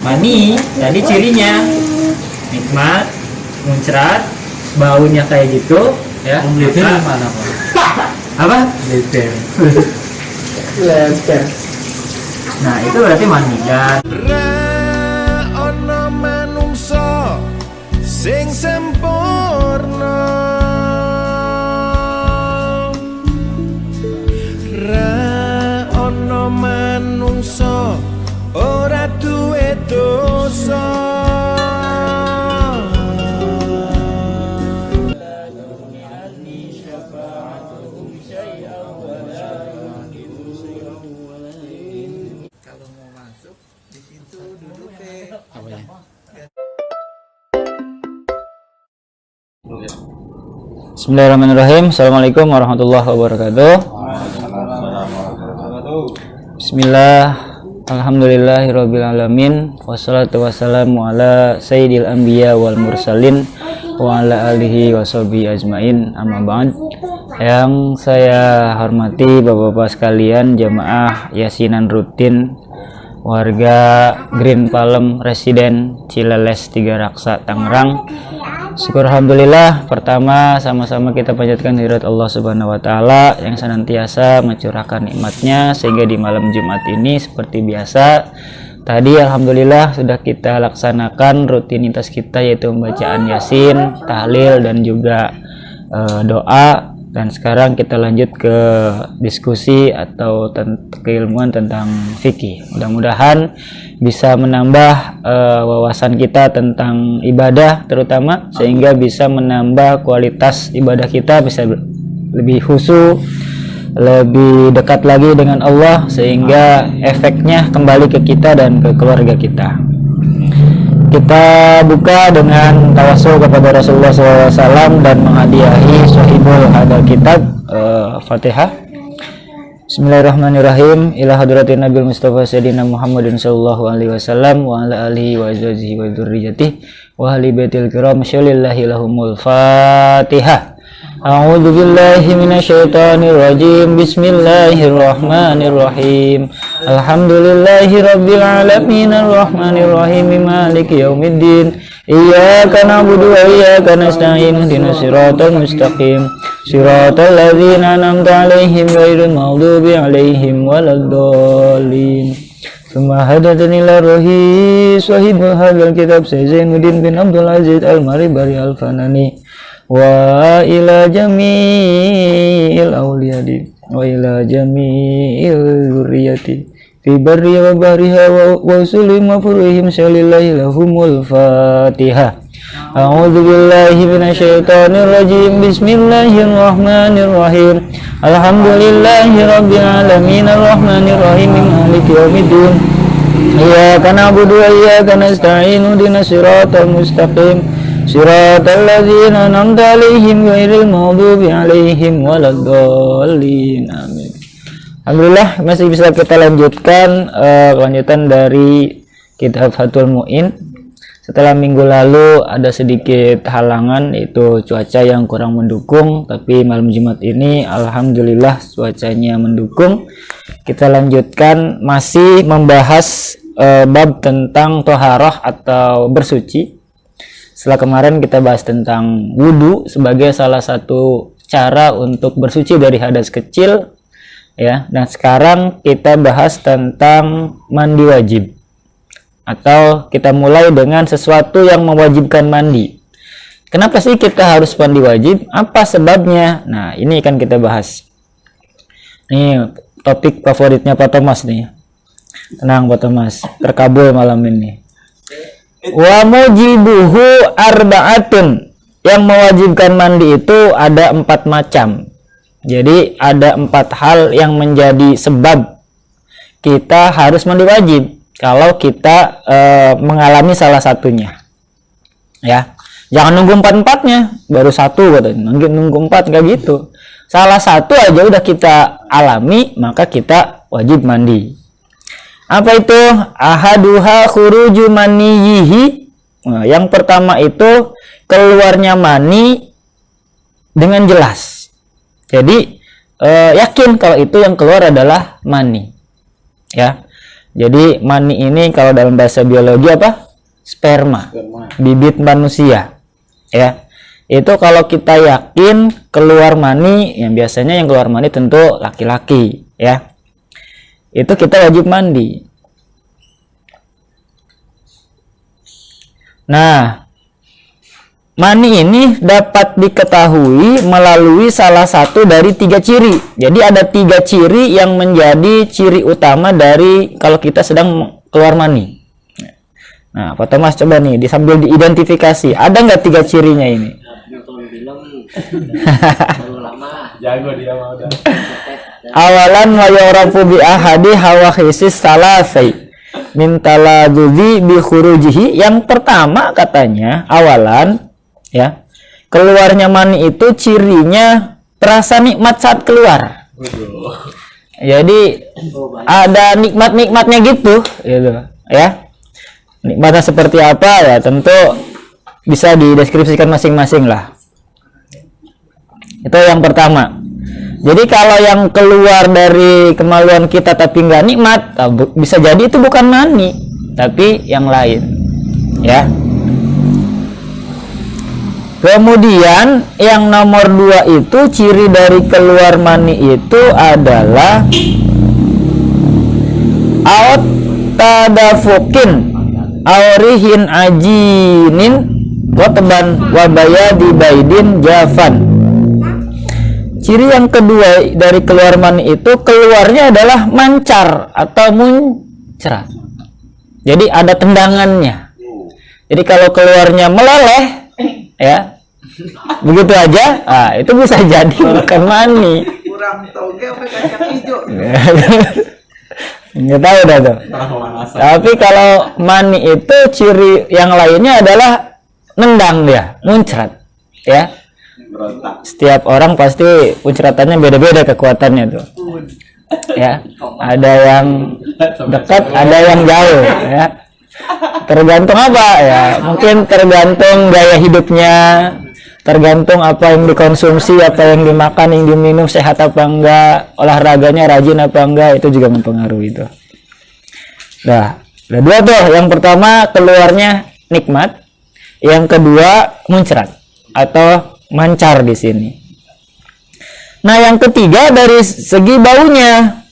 Mani tadi cirinya nikmat, muncrat, baunya kayak gitu ya. Leber mana Pak? Apa? Leber. Leber. Nah, itu berarti mani. Dan ana manungsa sing sempurna, ra ana manungsa ora duwe dosa. Kalau mau masuk di situ duduknya. Apa ya? Bismillahirrahmanirrahim. Assalamualaikum warahmatullahi wabarakatuh. Bismillah. Alhamdulillahirabbil alamin. Wassalatu wassalamu ala sayyidil anbiya wal mursalin wa ala alihi washabihi ajmain. Amma ba'd. Yang saya hormati Bapak-bapak sekalian, jamaah yasinan rutin warga Green Palem Residen Cileles Tiga Raksa Tangerang. Syukur alhamdulillah, pertama sama-sama kita panjatkan hadirat Allah Subhanahu wa taala yang senantiasa mencurahkan nikmatnya sehingga di malam Jumat ini seperti biasa tadi alhamdulillah sudah kita laksanakan rutinitas kita, yaitu pembacaan Yasin, tahlil dan juga doa. Dan sekarang kita lanjut ke diskusi atau keilmuan tentang fikih. Mudah-mudahan bisa menambah wawasan kita tentang ibadah terutama, sehingga bisa menambah kualitas ibadah kita, bisa lebih khusyuk, lebih dekat lagi dengan Allah, sehingga efeknya kembali ke kita dan ke keluarga kita. Kita buka dengan tawasul kepada Rasulullah SAW dan menghadiahi sahibul hadal kitab, Fatihah. Bismillahirrahmanirrahim. Ila hadratin Nabil Mustafa Sayyidina Muhammadin sallallahu alaihi wasallam wa ala alihi wa azwajihi wa dzurriyyatihi wa ahli baitil kiram syalillahi lahumul Fatihah. A'udzu billahi minasyaitonir rajim. Bismillahirrahmanirrahim. Alhamdulillahi rabbil alamin arrahmanir rahim maliki yaumiddin. Iyyaka na'budu wa iyyaka nasta'in ihdinas siratal mustaqim. Siratal ladzina an'amta 'alaihim ghairil maghdubi 'alaihim waladdallin. Tsumma hadatani ila ruhi sahibul hadzal kitab Zainuddin bin Abdul Aziz Al-Maribari Al-Fanani. Wa ila jami'il awliyadi wa ila jami'il zurriyati fi barri wa bahriha wa usulim wa furuhim syalillahi lahumul Fatihah. A'udzu billahi minasyaitonir rajim. Bismillahirrahmanirrahim. Alhamdulillahi rabbil alamin arrahmanir rahim maliki yaumiddin. Iyyaka na'budu wa iyyaka nasta'in ihdinas siratal mustaqim. Siratal ladzina an'amta 'alaihim ghairil maghdubi 'alaihim waladdallin. Amin. Alhamdulillah masih bisa kita lanjutkan kelanjutan dari kitab Fathul Mu'in. Setelah minggu lalu ada sedikit halangan, yaitu cuaca yang kurang mendukung, tapi malam Jumat ini alhamdulillah cuacanya mendukung. Kita lanjutkan masih membahas bab tentang toharoh atau bersuci. Setelah kemarin kita bahas tentang wudhu sebagai salah satu cara untuk bersuci dari hadas kecil, ya. Dan sekarang kita bahas tentang mandi wajib, atau kita mulai dengan sesuatu yang mewajibkan mandi. Kenapa sih kita harus mandi wajib? Apa sebabnya? Nah, ini kan kita bahas. Ini topik favoritnya Pak Thomas nih. Tenang Pak Thomas, terkabul malam ini. Wa mujibuhu arba'atun. Yang mewajibkan mandi itu ada 4 macam. Jadi ada 4 hal yang menjadi sebab kita harus mandi wajib kalau kita mengalami salah satunya. Ya, jangan nunggu 4-4-nya, baru 1 katanya. Nunggu 4 enggak gitu. Salah satu aja udah kita alami, maka kita wajib mandi. Apa itu? Ahaduha khuruju maniyihi. Nah, yang pertama itu keluarnya mani dengan jelas. Jadi yakin kalau itu yang keluar adalah mani. Ya. Jadi mani ini kalau dalam bahasa biologi apa? Sperma. Bibit manusia. Ya. Itu kalau kita yakin keluar mani, yang biasanya yang keluar mani tentu laki-laki, ya. Itu kita wajib mandi. Nah, mani ini dapat diketahui melalui salah satu dari 3 ciri. Jadi ada 3 ciri yang menjadi ciri utama dari kalau kita sedang keluar mani. Nah, Pak Thomas coba nih sambil diidentifikasi. Ada nggak 3 cirinya ini? Jago dia mau udah. Awalan wa yurafu bi ahadi hawa khisis salasai min taladzuzi bi khurujihi. Yang pertama katanya awalan, ya, keluarnya mani itu cirinya terasa nikmat saat keluar. Jadi ada nikmat-nikmatnya gitu ya. Nikmatnya seperti apa ya, tentu bisa dideskripsikan masing-masing lah. Itu yang pertama. Jadi kalau yang keluar dari kemaluan kita tapi nggak nikmat, bisa jadi itu bukan mani, tapi yang lain, ya. Kemudian yang nomor 2 itu ciri dari keluar mani itu adalah aut tadafukin aurihin ajinin qotban wabaya di baidin jafan. Ciri yang kedua dari keluar mani itu keluarnya adalah mancar atau muncrat. Jadi ada tendangannya. Jadi kalau keluarnya meleleh, ya, begitu aja, itu bisa jadi bukan mani. Kurang toge apa kacang hijau. Nggak tahu dah tuh. Tapi kalau mani itu ciri yang lainnya adalah nendang dia, muncrat, ya. Setiap orang pasti muncratannya beda-beda kekuatannya tuh, ya. Ada yang dekat, ada yang jauh, ya. Tergantung apa ya? Mungkin tergantung gaya hidupnya, tergantung apa yang dikonsumsi, apa yang dimakan, yang diminum, sehat apa enggak, olahraganya rajin apa enggak, itu juga mempengaruhi itu. Nah, ada 2 tuh. Yang pertama keluarnya nikmat, yang kedua muncrat atau mancar di sini. Nah, yang ketiga dari segi baunya.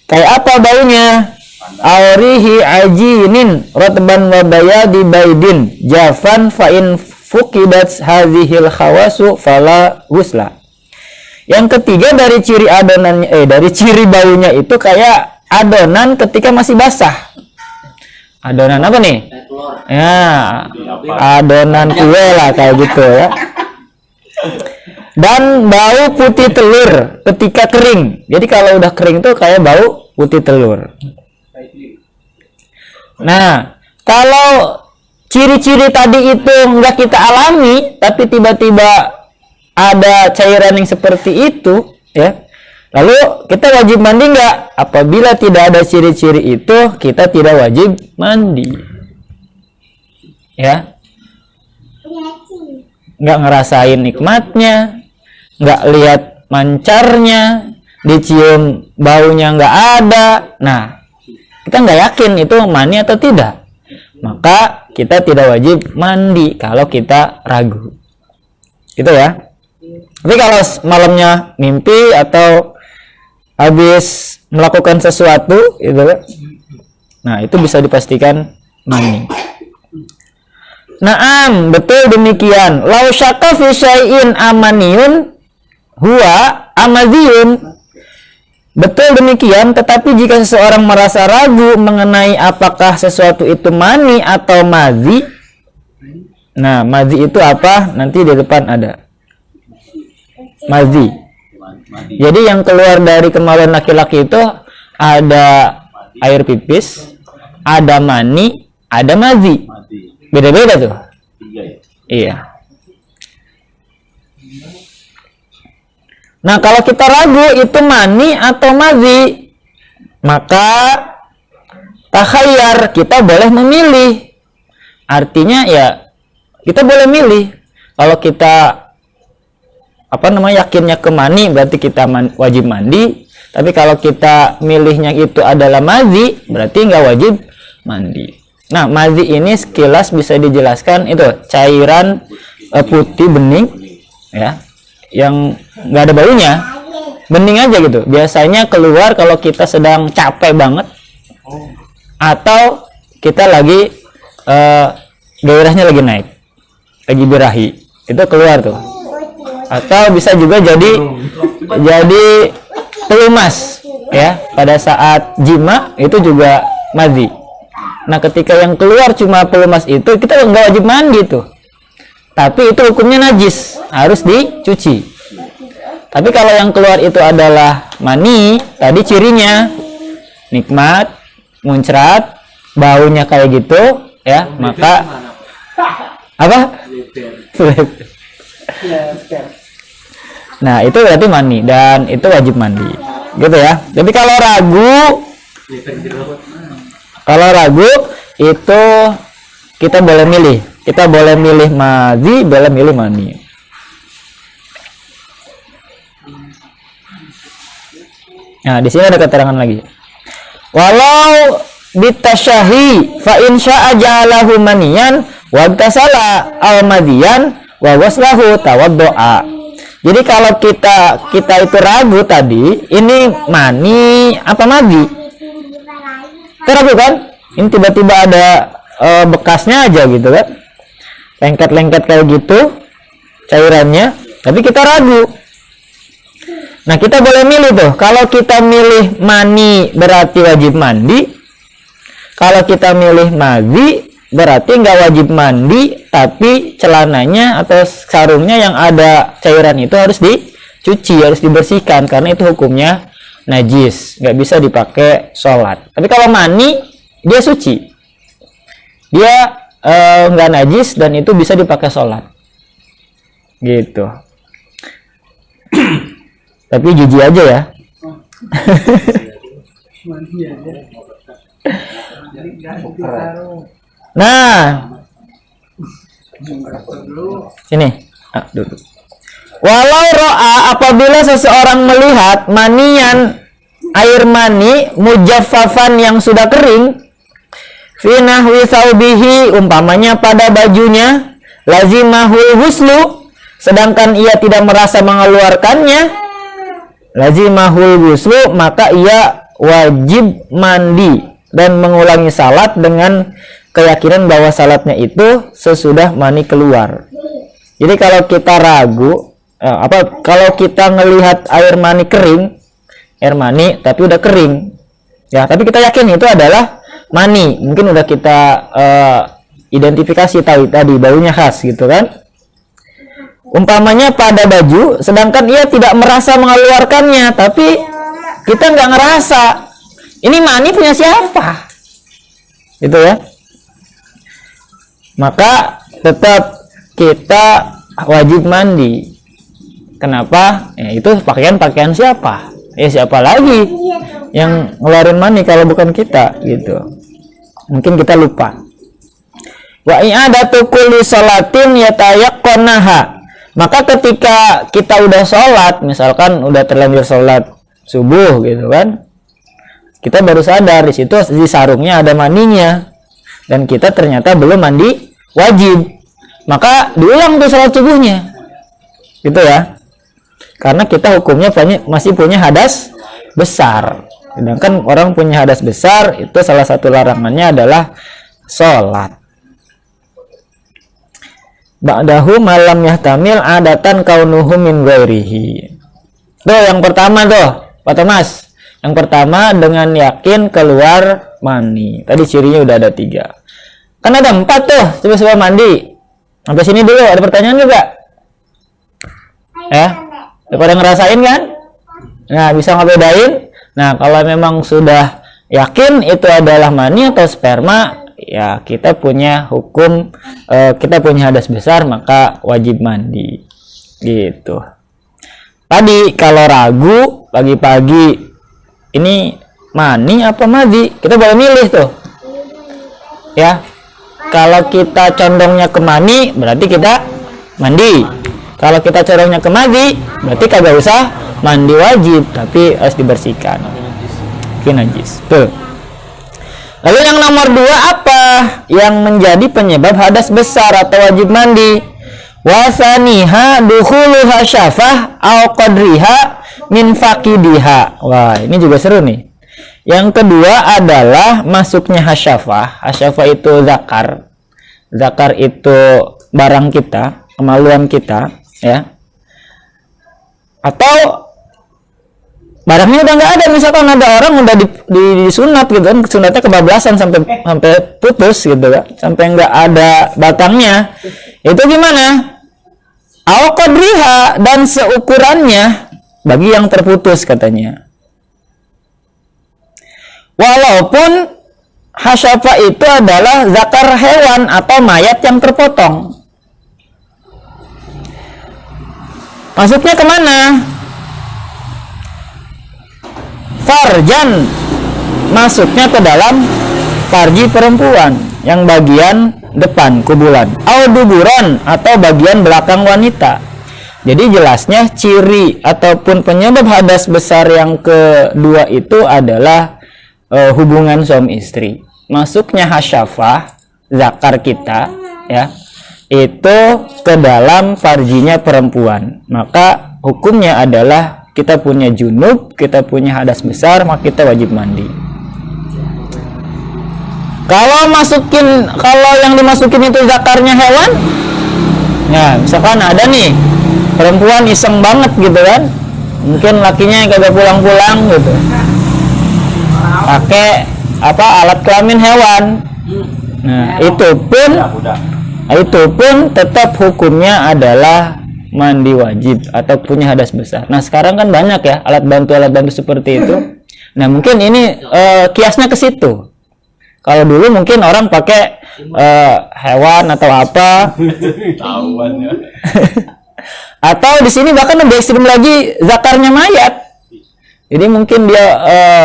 Kayak apa baunya? Aurihi ajinin rotban wa bayadi baidin jafan fa in fuqidat hadhil khawasu fala ghusla. Yang ketiga dari ciri adonannya dari ciri baunya itu kayak adonan ketika masih basah. Adonan apa nih? Ya, adonan kue lah kayak gitu ya. Dan bau putih telur ketika kering. Jadi kalau udah kering tuh kayak bau putih telur. Nah, kalau ciri-ciri tadi itu nggak kita alami, tapi tiba-tiba ada cairan yang seperti itu, ya, lalu kita wajib mandi nggak? Apabila tidak ada ciri-ciri itu, kita tidak wajib mandi, ya. Nggak ngerasain nikmatnya, nggak lihat mancarnya, dicium baunya nggak ada. Nah, kita nggak yakin itu mani atau tidak, maka kita tidak wajib mandi kalau kita ragu, gitu ya. Tapi kalau malamnya mimpi atau habis melakukan sesuatu gitu, nah itu bisa dipastikan mani. Naam, betul demikian. Lau syakka fi syai'in amaniyun huwa amadiyun. Betul demikian, tetapi jika seseorang merasa ragu mengenai apakah sesuatu itu mani atau madhi. Nah, madhi itu apa? Nanti di depan ada. Madhi. Jadi yang keluar dari kemaluan laki-laki itu ada air pipis, ada mani, ada madhi. Beda-beda tuh. Iya. Nah, kalau kita ragu itu mani atau madhi, maka takhayyar, kita boleh memilih. Artinya ya kita boleh milih. Kalau kita yakinnya ke mani, berarti kita wajib mandi. Tapi kalau kita milihnya itu adalah madhi, berarti nggak wajib mandi. Nah, madhi ini sekilas bisa dijelaskan itu cairan putih bening, ya, yang nggak ada baunya, bening aja gitu. Biasanya keluar kalau kita sedang capek banget, atau kita lagi gairahnya lagi naik, lagi birahi, itu keluar tuh. Atau bisa juga jadi pelumas, ya, pada saat jima itu juga madhi. Nah, ketika yang keluar cuma pelumas itu kita nggak wajib mandi tuh, tapi itu hukumnya najis, harus dicuci. Tapi kalau yang keluar itu adalah mani, tadi cirinya nikmat, muncrat, baunya kayak gitu, ya, maka apa? Nah, itu berarti mani dan itu wajib mandi, gitu ya. Jadi kalau ragu itu kita boleh milih madhi, boleh milih mani. Nah, di sini ada keterangan lagi. Walau bitasyahi fa in syaa ja'alahu maniyan wa tasala al madiyan wa waslahu tawaddoa. Jadi kalau kita itu ragu tadi, ini mani apa madhi? Ragu kan? Ini tiba-tiba ada bekasnya aja gitu kan? Lengket-lengket kayak gitu cairannya, tapi kita ragu. Nah, kita boleh milih tuh. Kalau kita milih mani berarti wajib mandi. Kalau kita milih madhi berarti nggak wajib mandi, tapi celananya atau sarungnya yang ada cairan itu harus dicuci, harus dibersihkan karena itu hukumnya najis, nggak bisa dipakai sholat. Tapi kalau mani dia suci, dia nggak najis dan itu bisa dipakai sholat, gitu. Tapi jijik aja ya. Nah, sini, duduk. Walau ro'a, apabila seseorang melihat manian, air mani mujaffafan yang sudah kering, fi nahwi thawbihi, umpamanya pada bajunya, lazimahul huslu, sedangkan ia tidak merasa mengeluarkannya, lazimahul huslu, maka ia wajib mandi dan mengulangi salat dengan keyakinan bahwa salatnya itu sesudah mani keluar. Jadi kalau kita ragu, kalau kita ngelihat air mani kering, air mani tapi udah kering, ya, tapi kita yakin itu adalah mani, mungkin udah kita identifikasi tadi baunya khas gitu kan. Umpamanya pada baju, sedangkan ia tidak merasa mengeluarkannya, tapi kita nggak ngerasa ini mani punya siapa, gitu ya. Maka tetap kita wajib mandi. Kenapa? Ya, itu pakaian siapa? Ya, siapa lagi yang ngeluarin mani kalau bukan kita, gitu. Mungkin kita lupa. Wa i'adatu kulli salatin yatayaqqanaha. Maka ketika kita udah sholat, misalkan udah terlanjur sholat subuh gitu kan, kita baru sadar di situ di sarungnya ada maninya dan kita ternyata belum mandi wajib, maka diulang tuh sholat subuhnya, gitu ya. Karena kita hukumnya masih punya hadas besar. Sedangkan orang punya hadas besar, itu salah satu larangannya adalah sholat. Ba'dahu malam yahtamil adatan kaunuhu min ghairihi. Tuh yang pertama tuh, Pak Thomas. Yang pertama dengan yakin keluar mani. Tadi cirinya udah ada 3. Kan ada 4 tuh, coba mandi. Sampai sini dulu, ada pertanyaan juga? Ya? Pada ngerasain kan? Nah, bisa ngebedain. Nah, kalau memang sudah yakin itu adalah mani atau sperma, ya kita punya hukum, kita punya hadas besar, maka wajib mandi, gitu. Tadi kalau ragu pagi-pagi ini mani apa madhi, kita boleh milih tuh, ya. Kalau kita condongnya ke mani, berarti kita mandi. Kalau kita condongnya ke madhi, berarti kagak usah mandi wajib, tapi harus dibersihkan. Najis. Tuh. Lalu yang nomor 2 apa yang menjadi penyebab hadas besar atau wajib mandi? Wasaniha dukhuluha syafah au qadriha min faqidiha. Wah, ini juga seru nih. Yang kedua adalah masuknya hasyafah. Hasyafah itu zakar. Zakar itu barang kita, kemaluan kita, ya. Atau barangnya udah nggak ada, misalkan ada orang udah disunat gitu kan, sunatnya kebablasan sampai putus gitu kan, sampai nggak ada batangnya, itu gimana? Au qadriha, dan seukurannya bagi yang terputus katanya. Walaupun hasyafa itu adalah zakar hewan atau mayat yang terpotong. Masuknya kemana? Farjan, masuknya ke dalam farji perempuan yang bagian depan kubulan. Auduburan, atau bagian belakang wanita. Jadi jelasnya ciri ataupun penyebab hadas besar yang kedua itu adalah hubungan suami istri. Masuknya hasyafah, zakar kita, ya, itu ke dalam farjinya perempuan. Maka hukumnya adalah kita punya junub, kita punya hadas besar, maka kita wajib mandi. Kalau yang dimasukin itu zakarnya hewan, ya misalkan ada nih perempuan iseng banget gitu kan, mungkin lakinya kagak pulang-pulang gitu, pakai alat kelamin hewan. Nah, itu pun tetap hukumnya adalah mandi wajib atau punya hadas besar. Nah, sekarang kan banyak ya alat bantu seperti itu. Nah, mungkin ini kiasnya ke situ. Kalau dulu mungkin orang pakai hewan atau apa. Atau di sini bahkan lebih ekstrim lagi, zakarnya mayat. Jadi mungkin dia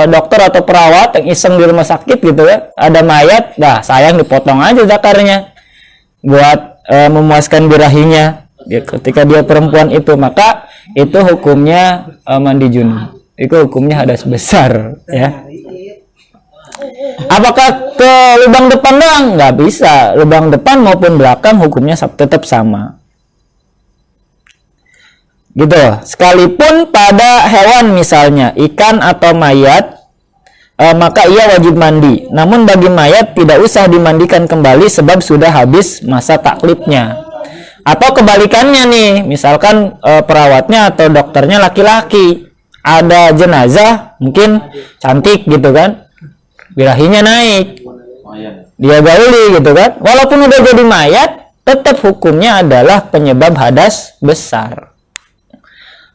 dokter atau perawat yang iseng di rumah sakit gitu ya, ada mayat, sayang dipotong aja zakarnya buat memuaskan birahinya. Ketika dia perempuan itu, maka itu hukumnya mandi junub. Itu hukumnya hadas besar, ya. Apakah ke lubang depan doang? Nggak bisa. Lubang depan maupun belakang hukumnya tetap sama. Gitu. Sekalipun pada hewan misalnya ikan atau mayat, maka ia wajib mandi. Namun bagi mayat tidak usah dimandikan kembali sebab sudah habis masa taklifnya. Atau kebalikannya nih, misalkan perawatnya atau dokternya laki-laki, ada jenazah mungkin cantik gitu kan, birahinya naik, dia gauli gitu kan, walaupun udah jadi mayat, tetap hukumnya adalah penyebab hadas besar.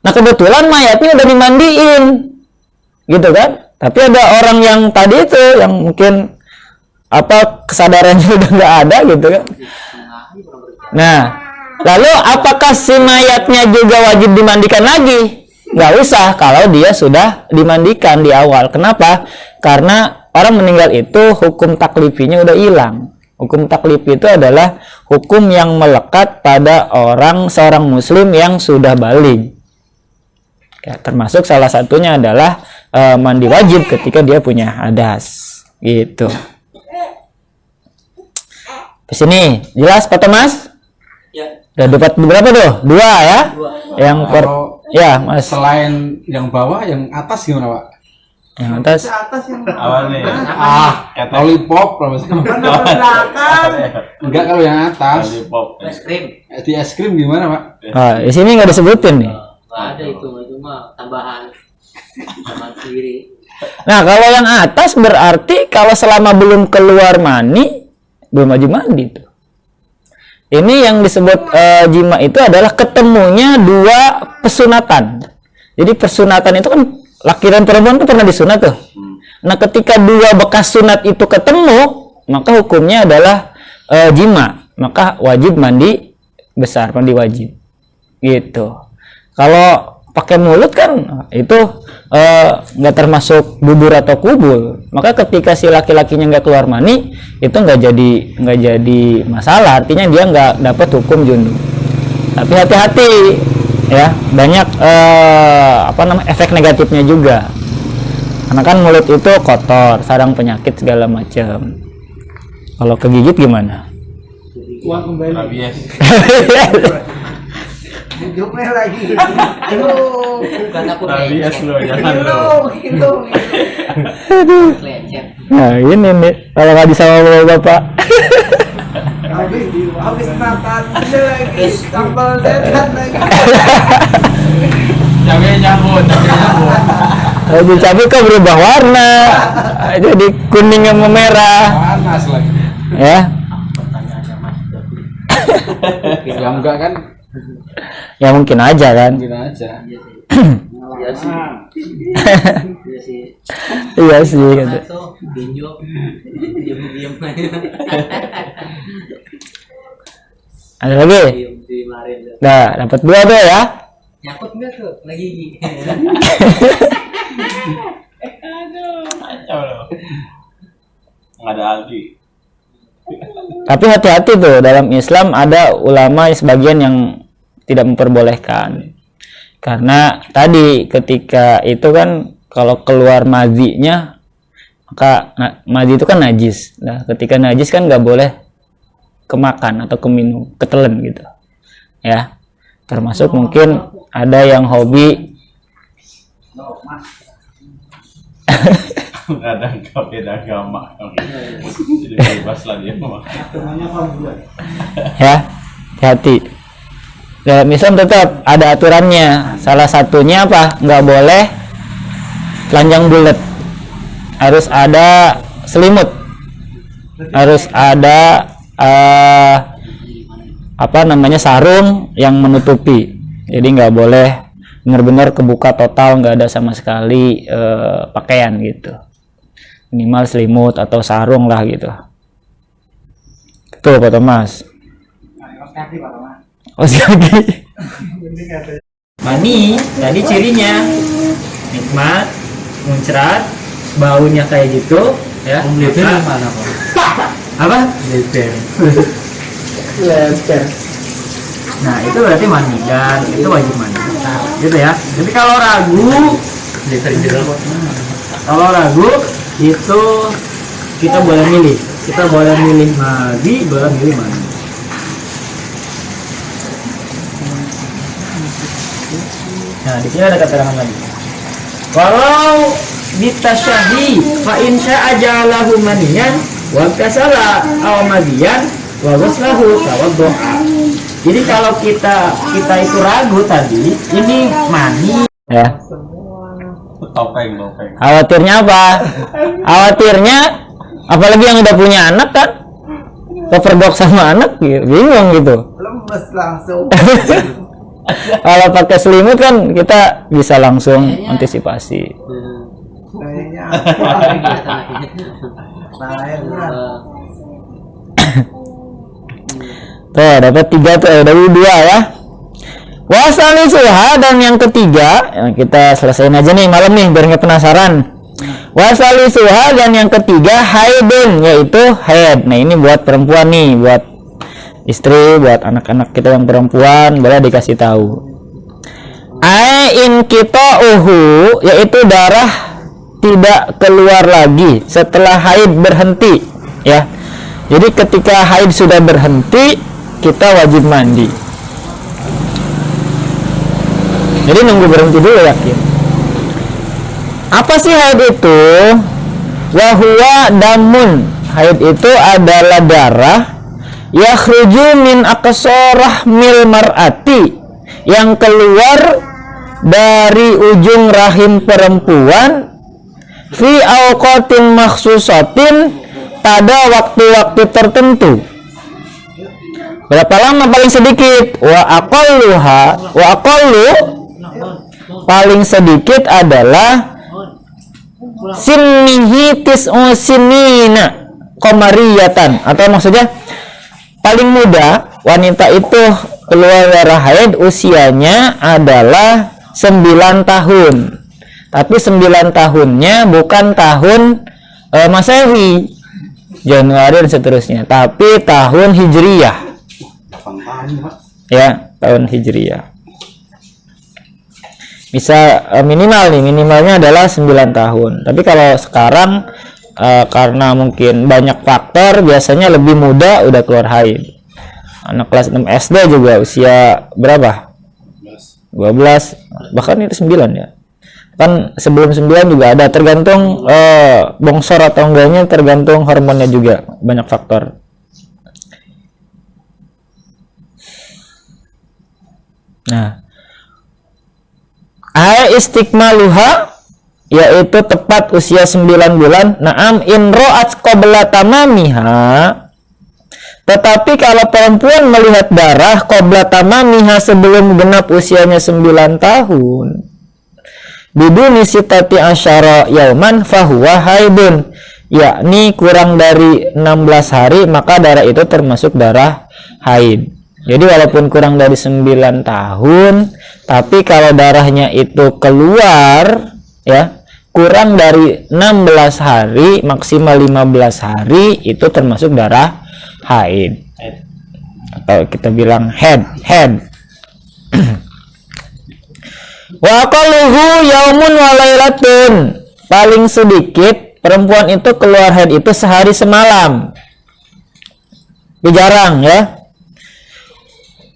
Nah, kebetulan mayatnya udah dimandiin gitu kan, tapi ada orang yang tadi itu yang mungkin kesadarannya udah nggak ada gitu kan. Nah, lalu apakah si mayatnya juga wajib dimandikan lagi? Nggak usah kalau dia sudah dimandikan di awal. Kenapa? Karena orang meninggal itu hukum taklifinya udah hilang. Hukum taklif itu adalah hukum yang melekat pada seorang muslim yang sudah baligh. Ya, termasuk salah satunya adalah mandi wajib ketika dia punya hadas. Gitu. Di sini jelas Pak Thomas? Ya. Udah dapat berapa tuh? 2 ya? Yang ya, Mas. Selain yang bawah, yang atas gimana, Pak? Yang atas. Yang awalnya. Lollipop enggak, kalau yang atas. Es krim. Di es krim gimana, Pak? Di sini nggak disebutin nih. Nggak ada itu mah tambahan sendiri. Nah, kalau yang atas berarti kalau selama belum keluar mani belum wajib mandi tuh. Ini yang disebut jima itu adalah ketemunya 2 pesunatan. Jadi persunatan itu kan laki dan perempuan itu pernah disunat tuh. Nah, ketika 2 bekas sunat itu ketemu, maka hukumnya adalah jima. Maka wajib mandi besar, mandi wajib. Gitu. Kalau pakai mulut kan itu nggak termasuk bubur atau kubul. Maka ketika si laki-lakinya nggak keluar mani, itu nggak jadi masalah. Artinya dia nggak dapat hukum junub. Tapi hati-hati, Ya, banyak efek negatifnya juga. Karena kan mulut itu kotor, sarang penyakit segala macam. Kalau kegigit gimana? Rabies. Hidupnya lagi. Bukan aku Rabies lo, jangan lo. lecet. Nah, ini nih kalau nggak bisa sama bapak. Habis makan lagi, sambal setan lagi. Cabai nyabut. Lagi cabai kok berubah warna, jadi kuning sama merah. Panas lagi. Ya, Ya enggak kan? ya mungkin aja kan. Gini aja. Iya sih. Iya sih. Iya sih. Gitu. Tuh, binjo. Diam aja. Ada lagi? Diam di kemarin. Nah, dapat 2 tuh ya. Nyakut enggak tuh? Lagi gigi. Kacau lo. Nggak ada aldi. Tapi hati-hati tuh, dalam Islam ada ulama sebagian yang tidak memperbolehkan. Karena tadi ketika itu kan kalau keluar mazinya, maka mazi itu kan najis. Nah, ketika najis kan nggak boleh kemakan atau keminum, ketelen gitu. Ya. Termasuk mungkin ada yang hobi Ada kau beda agama. Jadi bebas lah dia mah. ya, hati. Dalam Islam tetap ada aturannya. Salah satunya apa? Nggak boleh telanjang bulat. Harus ada selimut. Harus ada sarung yang menutupi. Jadi nggak boleh benar-benar kebuka total, nggak ada sama sekali pakaian gitu. Minimal selimut atau sarung lah gitu. Tuh Pak Thomas. Oh, kaki. Mani tadi cirinya nikmat, muncrat, baunya kayak gitu, ya. Leper mana kok? Apa? Leper. Nah, itu berarti mani dan itu wajib mani. Gitu ya. Jadi kalau ragu, Leper jeruk. kalau ragu itu kita boleh milih. Kita boleh milih mazi, boleh milih mani. Nah, di sini ada keterangan lagi. Walau bitasyahi fa in sya'ajalahu maniyan wa kasala aw madiyan wa ghuslahu tawaddu'a. Jadi kalau kita itu ragu tadi, ini mani. Ya. Topeng. Khawatirnya apa? Khawatirnya apalagi yang udah punya anak kan, kepergok sama anak, bingung gitu. Lemes langsung. Kalau pakai selimut kan kita bisa langsung antisipasi. Kayaknya Tuh dapat 3 tuh, dari 2 ya. Wasali suha, dan yang ketiga, kita selesaiin aja nih malam nih biar nggak penasaran. Wasali suha, dan yang ketiga haidun, yaitu haid. Nah ini buat perempuan nih, buat istri, buat anak-anak kita yang perempuan, boleh dikasih tahu. Ain kita yaitu darah tidak keluar lagi setelah haid berhenti, ya. Jadi ketika haid sudah berhenti, kita wajib mandi. Jadi nunggu berhenti dulu, yakin. Apa sih haid itu? Wahuwa damun. Haid itu adalah darah yakhruju min aqsarahmil mar'ati, yang keluar dari ujung rahim perempuan fi awqatin makhsusatin, pada waktu-waktu tertentu. Berapa lama paling sedikit? Wa aqallu paling sedikit adalah sinnihi tis'u sinina qamariyatan, atau maksudnya paling muda wanita itu keluar darah haid usianya adalah 9 tahun. Tapi 9 tahunnya bukan tahun Masehi, Januari dan seterusnya, tapi tahun Hijriyah. Ya, tahun Hijriyah. Bisa minimalnya adalah 9 tahun. Tapi kalau sekarang karena mungkin banyak faktor, biasanya lebih muda udah keluar haid. Anak kelas 6 SD juga usia berapa? 12, bahkan itu 9 ya. Kan sebelum 9 juga ada, tergantung bongsor atau enggaknya, tergantung hormonnya juga, banyak faktor. Nah, istikmaluha, yaitu tepat usia 9 bulan. Naam in ro'at qabla tamamiha, tetapi kalau perempuan melihat darah qabla tamamiha, sebelum genap usianya 9 tahun, biduni sitati asyara yauman fahuwa haidun, yakni kurang dari 16 hari, maka darah itu termasuk darah haid. Jadi walaupun kurang dari 9 tahun, tapi kalau darahnya itu keluar ya kurang dari 16 hari, maksimal 15 hari, itu termasuk darah haid. Atau kita bilang head. Wa aqalluhu yaumun wa lailatun. Paling sedikit perempuan itu keluar haid itu sehari semalam. Jarang ya.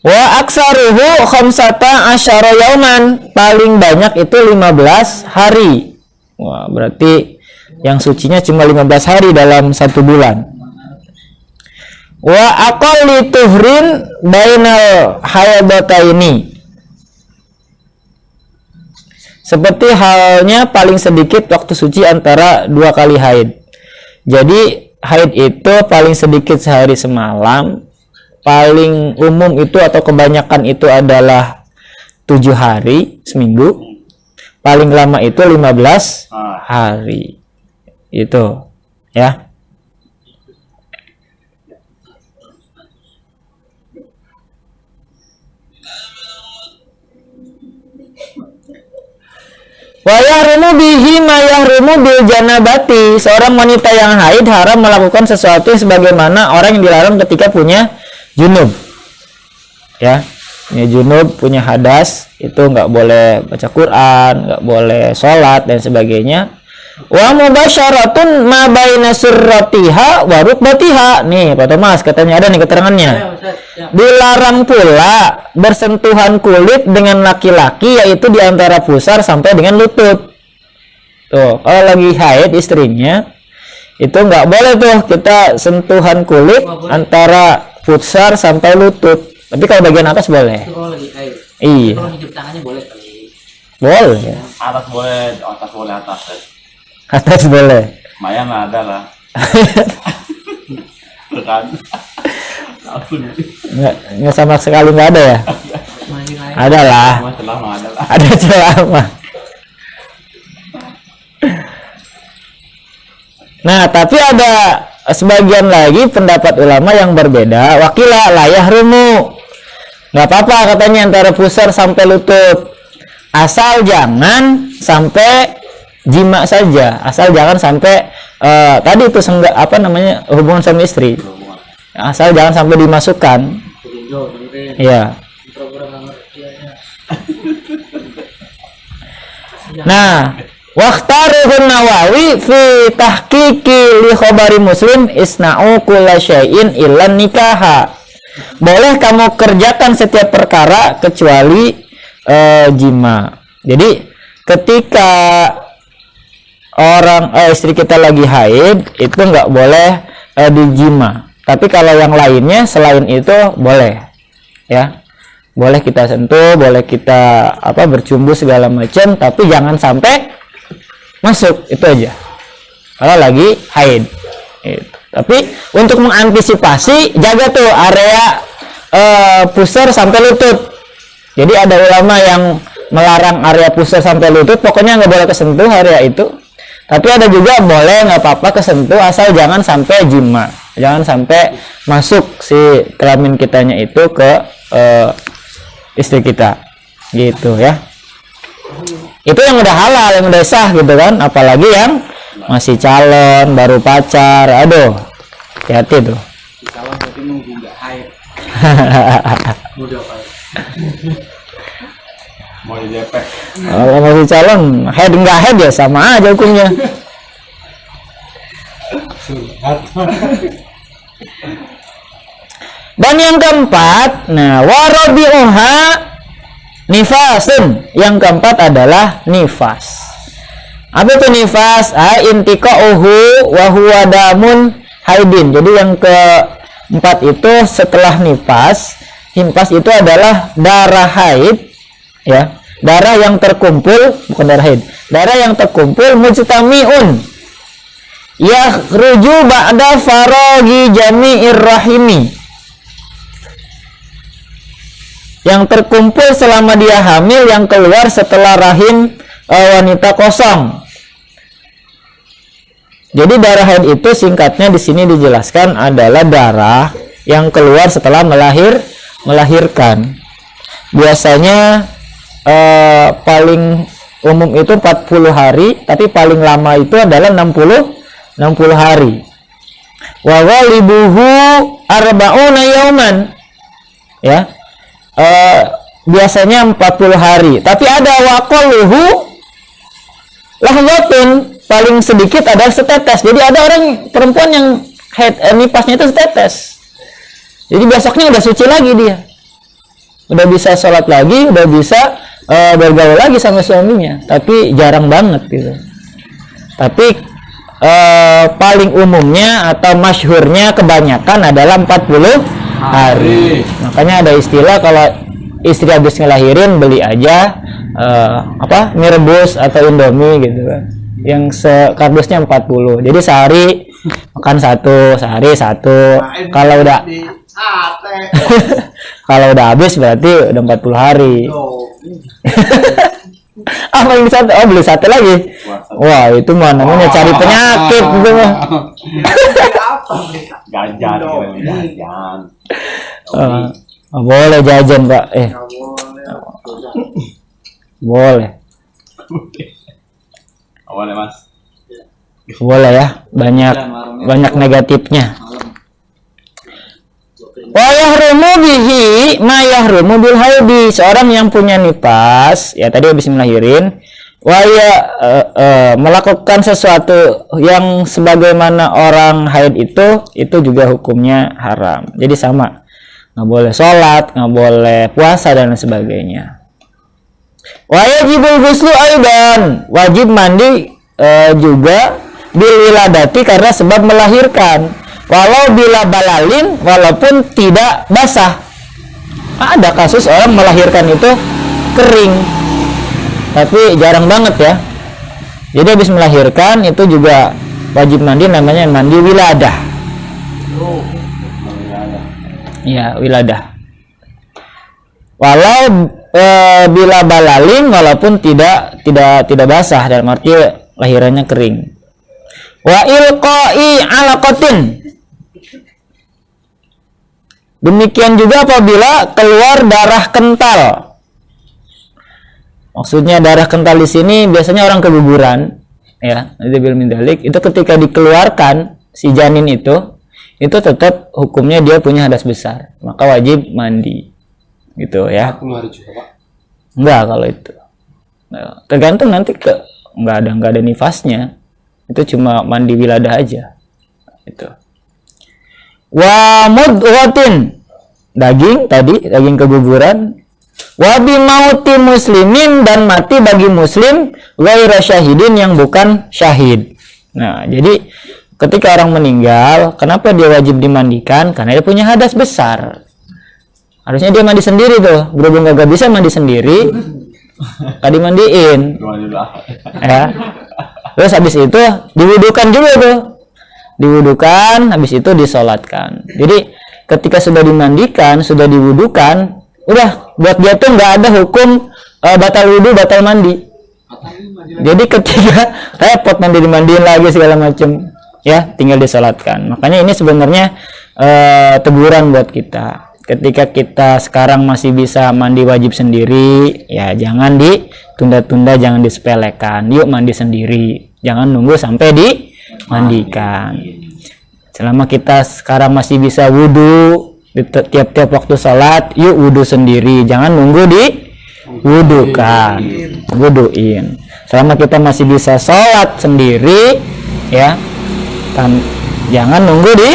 Wa aksaruhu khamsata asyara yauman, paling banyak itu 15 hari. Wah, berarti yang sucinya cuma 15 hari dalam 1 bulan. Wa aqalli tuhrin bainal haidataini, seperti halnya paling sedikit waktu suci antara 2 kali haid. Jadi haid itu paling sedikit sehari semalam, paling umum itu atau kebanyakan itu adalah 7 hari seminggu, paling lama itu 15 hari. Itu ya. Wa yahrumu bihi ma yahrumu bil janabati, seorang wanita yang haid haram melakukan sesuatu sebagaimana orang yang dilarang ketika punya junub. Ya, punya junub, punya hadas, itu nggak boleh baca Quran, nggak boleh sholat dan sebagainya. Wa mubasyaratun ma baina surratiha wa rukbatiha. Nih Pak Thomas katanya ada nih keterangannya. Dilarang pula bersentuhan kulit dengan laki-laki, yaitu di antara pusar sampai dengan lutut. Tuh, kalau lagi haid istrinya itu nggak boleh tuh kita sentuhan kulit antara pusar sampai lutut. Tapi kalau bagian atas boleh. Itu kalau lagi haid. Iya. Kalau hidup tangannya boleh kali. Boleh. Ya. Atas boleh, atas. Atas boleh. Maya nggak ada lah. Kan? Nggak sama sekali nggak ada ya. Ada lah. Ada celah. Nah, tapi ada sebagian lagi pendapat ulama yang berbeda. Wakila la yahrumu, nggak apa-apa katanya antara pusar sampai lutut, asal jangan sampai jima saja, asal jangan sampai tadi itu hubungan suami istri, asal jangan sampai dimasukkan. Iya. Nah, waqtaruhun Nawawi fi tahqiqi li khabari Muslim isna'u kulla syai'in illa nikaha. Boleh kamu kerjakan setiap perkara kecuali jima. Jadi ketika istri kita lagi haid itu nggak boleh dijima. Tapi kalau yang lainnya selain itu boleh. Ya. Boleh kita sentuh, boleh kita bercumbu segala macam, tapi jangan sampai masuk, itu aja kalau lagi haid. Tapi untuk mengantisipasi, jaga tuh area pusar sampai lutut. Jadi ada ulama yang melarang area pusar sampai lutut, pokoknya nggak boleh kesentuh area itu. Tapi ada juga boleh, nggak apa-apa kesentuh, asal jangan sampai jima, jangan sampai masuk si kelamin kitanya itu ke istri kita, gitu ya. Itu yang udah halal, yang udah sah gitu kan, apalagi yang masih calon, baru pacar, aduh, hati-hati tuh. Calon berarti nunggu nggak haid. Mudah pak. Mau di DP. Kalau masih calon, head nggak head ya sama aja hukumnya. Dan yang keempat, nah warabi'uha nifasun. Yang keempat adalah nifas. Apa itu nifas? Intiqa'uhu wa huwa damun haidin. Jadi yang keempat itu setelah nifas itu adalah darah haid, ya. Darah yang terkumpul, bukan darah haid. Darah yang terkumpul mujtami'un. Yakhruju ba'da faraghi jami'ir rahimi. Yang terkumpul selama dia hamil, yang keluar setelah rahim wanita kosong. Jadi darah haid itu singkatnya di sini dijelaskan adalah darah yang keluar setelah melahirkan. Biasanya paling umum itu 40 hari, tapi paling lama itu adalah 60 hari. Wa ghalibuhu arba'una yauman. Ya. Biasanya 40 hari, tapi ada waqaluhu lahzatun, paling sedikit adalah setetes. Jadi ada orang perempuan yang nifasnya itu setetes. Jadi besoknya udah suci lagi dia. Udah bisa sholat lagi, udah bisa bergaul lagi sama suaminya. Tapi jarang banget gitu. Tapi paling umumnya atau masyhurnya kebanyakan adalah 40 hari. Makanya ada istilah kalau istri habis ngelahirin beli aja mie rebus atau indomie gitu kan. Yang sekardusnya 40. Jadi sehari makan sehari satu. Kalau udah kalau udah habis berarti udah 40 hari. Apa yang satu? Oh, beli satu lagi. Wah, itu mah namanya cari penyakit gitu mah. Jajan, jajan. Boleh jajan, Pak. Boleh. Boleh, Mas. Boleh ya. Banyak negatifnya. Wa yahrumu bihi ma yahrumu bil haidi. Seorang yang punya nifas, ya tadi habis melahirin, melakukan sesuatu yang sebagaimana orang haid itu juga hukumnya haram. Jadi sama, nggak boleh sholat, nggak boleh puasa dan sebagainya. Wajibul ghuslu aidan, wajib mandi juga bil wiladati karena sebab melahirkan. Walau bila balalin, walaupun tidak basah. Ada kasus orang melahirkan itu kering, tapi jarang banget ya. Jadi habis melahirkan itu juga wajib mandi, namanya mandi wiladah. Ya, wiladah. Walau bila balalin, walaupun tidak basah, dalam arti lahirannya kering. Wa ilqa'i alaqatin. Demikian juga apabila keluar darah kental. Maksudnya darah kental di sini biasanya orang keguguran, ya. Itu ketika dikeluarkan si janin itu tetap hukumnya dia punya hadas besar, maka wajib mandi, gitu ya. Keluar juga, Pak. Enggak kalau itu. Nah, tergantung nanti enggak ada nifasnya. Itu cuma mandi wiladah aja. Itu. Wa mudghatin, daging keguguran. Wa bi mauti muslimin, dan mati bagi muslim ghaira syahidin, yang bukan syahid. Nah, jadi ketika orang meninggal, kenapa dia wajib dimandikan? Karena dia punya hadas besar. Harusnya dia mandi sendiri tuh. Berhubung gak bisa mandi sendiri, gak dimandiin. Ya. Terus habis itu diwudukan juga tuh. Diwudukan, habis itu disolatkan. Jadi ketika sudah dimandikan, sudah diwudukan, udah buat dia tuh nggak ada hukum batal wudu, batal mandi. Jadi ketika repot mandi dimandiin lagi segala macam, ya tinggal disolatkan. Makanya ini sebenarnya teguran buat kita. Ketika kita sekarang masih bisa mandi wajib sendiri, ya jangan ditunda-tunda, jangan disepelekan. Yuk mandi sendiri, jangan nunggu sampai dimandikan. Selama kita sekarang masih bisa wudhu di tiap-tiap waktu sholat, yuk wudhu sendiri, jangan nunggu wuduin. Selama kita masih bisa sholat sendiri, ya, kan, jangan nunggu di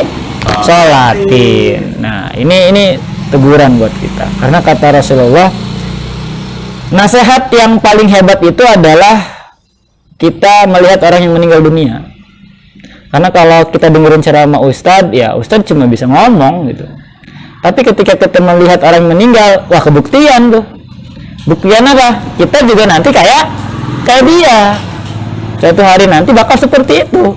sholatin. Nah, ini teguran buat kita. Karena kata Rasulullah, nasihat yang paling hebat itu adalah kita melihat orang yang meninggal dunia. Karena kalau kita dengerin ceramah Ustadz, ya Ustadz cuma bisa ngomong gitu. Tapi ketika kita melihat orang yang meninggal, wah kebuktian tuh. Buktian apa? Kita juga nanti kayak dia. Suatu hari nanti bakal seperti itu.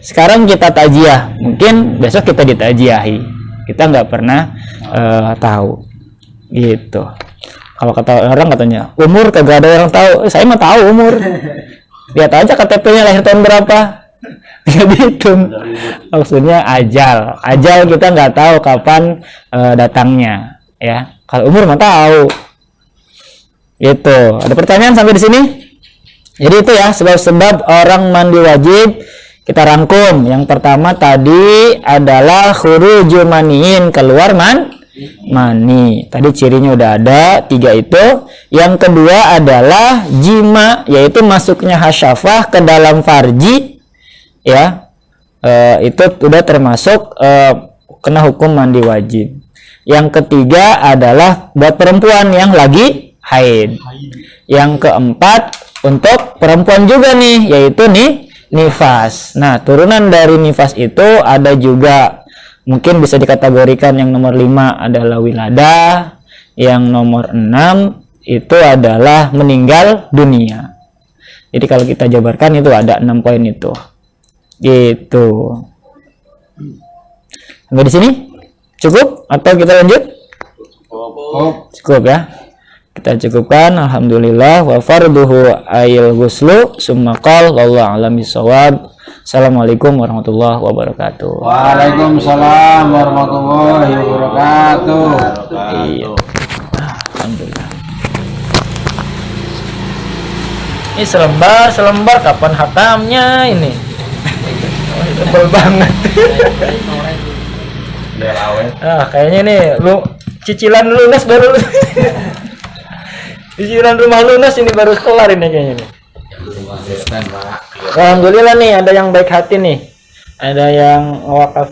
Sekarang kita takziah, mungkin besok kita ditaziahi. Kita nggak pernah tahu, gitu. Kalau kata orang katanya umur kagak ada orang tahu. Saya mah tahu umur. Lihat aja KTP-nya lahir tahun berapa. Jadi itu maksudnya ajal. Ajal kita nggak tahu kapan datangnya, ya. Kalau umur mah tahu. Gitu. Ada pertanyaan sampai di sini? Jadi itu ya sebab-sebab orang mandi wajib. Kita rangkum. Yang pertama tadi adalah khuruju maniin, keluar mani. Tadi cirinya udah ada 3 itu. Yang kedua adalah jima, yaitu masuknya hasyafah ke dalam farji, ya. Itu udah termasuk kena hukum mandi wajib. Yang ketiga adalah buat perempuan yang lagi haid. Yang keempat untuk perempuan juga nih, yaitu nifas. Nah, turunan dari nifas itu ada juga mungkin bisa dikategorikan yang nomor 5 adalah wiladah, yang nomor 6 itu adalah meninggal dunia. Jadi kalau kita jabarkan itu ada 6 poin itu. Gitu. Sampai di sini? Cukup atau kita lanjut? Cukup ya. Kita cukupkan. Alhamdulillah. Wa farduhu ayil ghuslu summa qal wallahu a'lam bissawab. Assalamualaikum warahmatullahi wabarakatuh. Waalaikumsalam warahmatullahi wabarakatuh. Iya. Alhamdulillah. Ini selembar kapan hatamnya ini? Tebel banget. Kayaknya nih lu cicilan lunas baru. Cicilan rumah lunas ini baru kelar ini kayaknya nih. Alhamdulillah nih ada yang baik hati nih. Ada yang wakaf